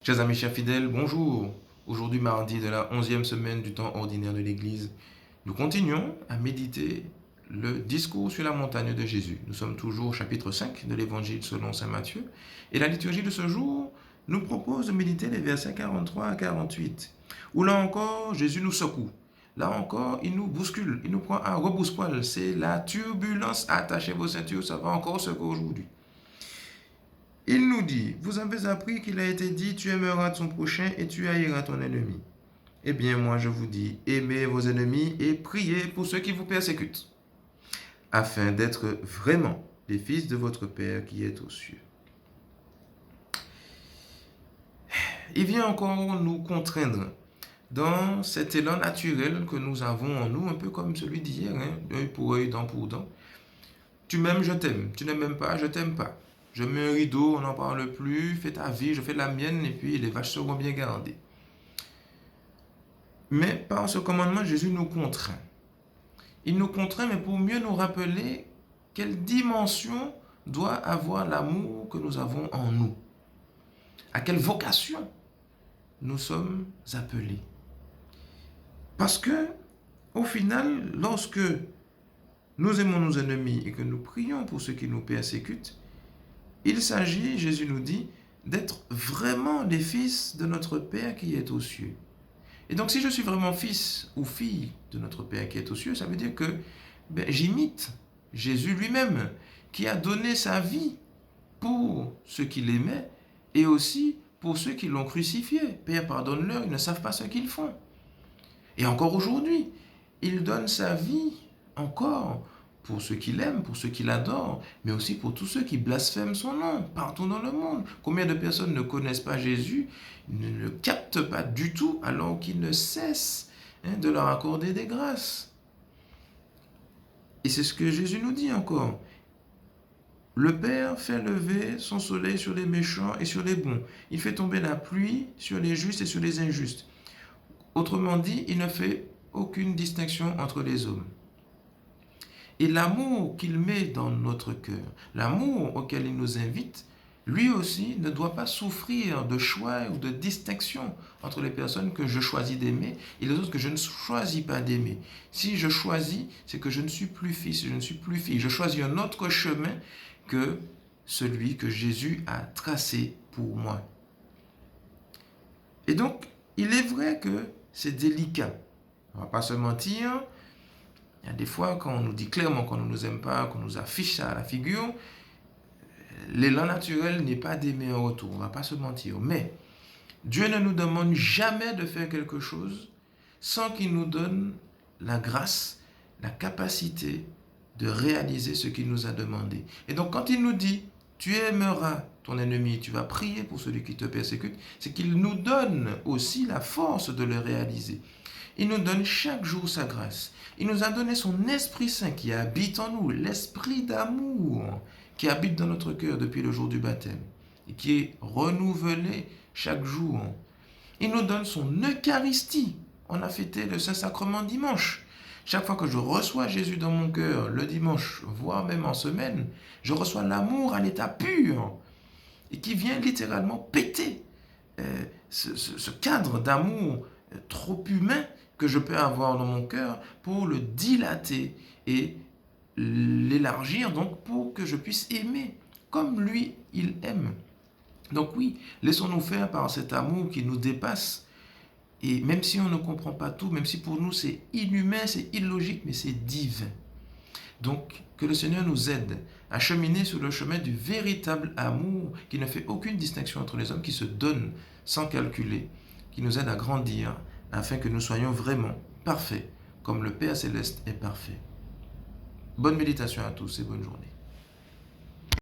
Chers amis, chers fidèles, bonjour. Aujourd'hui, mardi de la 11e semaine du temps ordinaire de l'Église, nous continuons à méditer le discours sur la montagne de Jésus. Nous sommes toujours au chapitre 5 de l'Évangile selon saint Matthieu. Et la liturgie de ce jour nous propose de méditer les versets 43 à 48, où là encore, Jésus nous secoue. Là encore, il nous bouscule, il nous prend à rebrousse-poil. C'est la turbulence. Attachez vos ceintures, ça va encore secouer aujourd'hui. Il nous dit, vous avez appris qu'il a été dit, tu aimeras ton prochain et tu haïras ton ennemi. Eh bien, moi je vous dis, aimez vos ennemis et priez pour ceux qui vous persécutent, afin d'être vraiment les fils de votre Père qui est aux cieux. Il vient encore nous contraindre dans cet élan naturel que nous avons en nous, un peu comme celui d'hier, œil pour œil, dent pour dent. Tu m'aimes, je t'aime. Tu ne m'aimes pas, je t'aime pas. Je mets un rideau, on n'en parle plus, fais ta vie, je fais la mienne, et puis les vaches seront bien gardées. Mais par ce commandement, Jésus nous contraint. Il nous contraint, mais pour mieux nous rappeler quelle dimension doit avoir l'amour que nous avons en nous. À quelle vocation nous sommes appelés. Parce que, au final, lorsque nous aimons nos ennemis et que nous prions pour ceux qui nous persécutent, il s'agit, Jésus nous dit, d'être vraiment des fils de notre Père qui est aux cieux. Et donc, si je suis vraiment fils ou fille de notre Père qui est aux cieux, ça veut dire que j'imite Jésus lui-même, qui a donné sa vie pour ceux qu'il aimait et aussi pour ceux qui l'ont crucifié. Père, pardonne-leur, ils ne savent pas ce qu'ils font. Et encore aujourd'hui, il donne sa vie encore pour ceux qui l'aiment, pour ceux qui l'adorent, mais aussi pour tous ceux qui blasphèment son nom, partout dans le monde. Combien de personnes ne connaissent pas Jésus, ne le captent pas du tout, alors qu'il ne cesse de leur accorder des grâces. Et c'est ce que Jésus nous dit encore. Le Père fait lever son soleil sur les méchants et sur les bons. Il fait tomber la pluie sur les justes et sur les injustes. Autrement dit, il ne fait aucune distinction entre les hommes. Et l'amour qu'il met dans notre cœur, l'amour auquel il nous invite, lui aussi ne doit pas souffrir de choix ou de distinction entre les personnes que je choisis d'aimer et les autres que je ne choisis pas d'aimer. Si je choisis, c'est que je ne suis plus fils, je ne suis plus fille. Je choisis un autre chemin que celui que Jésus a tracé pour moi. Et donc, il est vrai que c'est délicat. On ne va pas se mentir. Il y a des fois, quand on nous dit clairement qu'on ne nous aime pas, qu'on nous affiche ça à la figure, l'élan naturel n'est pas d'aimer en retour. On ne va pas se mentir. Mais Dieu ne nous demande jamais de faire quelque chose sans qu'il nous donne la grâce, la capacité de réaliser ce qu'il nous a demandé. Et donc, quand il nous dit, tu aimeras ton ennemi, tu vas prier pour celui qui te persécute, c'est qu'il nous donne aussi la force de le réaliser. Il nous donne chaque jour sa grâce. Il nous a donné son Esprit Saint qui habite en nous, l'esprit d'amour qui habite dans notre cœur depuis le jour du baptême et qui est renouvelé chaque jour. Il nous donne son Eucharistie. On a fêté le Saint-Sacrement dimanche. Chaque fois que je reçois Jésus dans mon cœur, le dimanche, voire même en semaine, je reçois l'amour à l'état pur et qui vient littéralement péter ce cadre d'amour trop humain que je peux avoir dans mon cœur pour le dilater et l'élargir donc pour que je puisse aimer comme lui, il aime. Donc oui, laissons-nous faire par cet amour qui nous dépasse. Et même si on ne comprend pas tout, même si pour nous c'est inhumain, c'est illogique, mais c'est divin. Donc, que le Seigneur nous aide à cheminer sur le chemin du véritable amour qui ne fait aucune distinction entre les hommes, qui se donne sans calculer, qui nous aide à grandir afin que nous soyons vraiment parfaits, comme le Père Céleste est parfait. Bonne méditation à tous et bonne journée.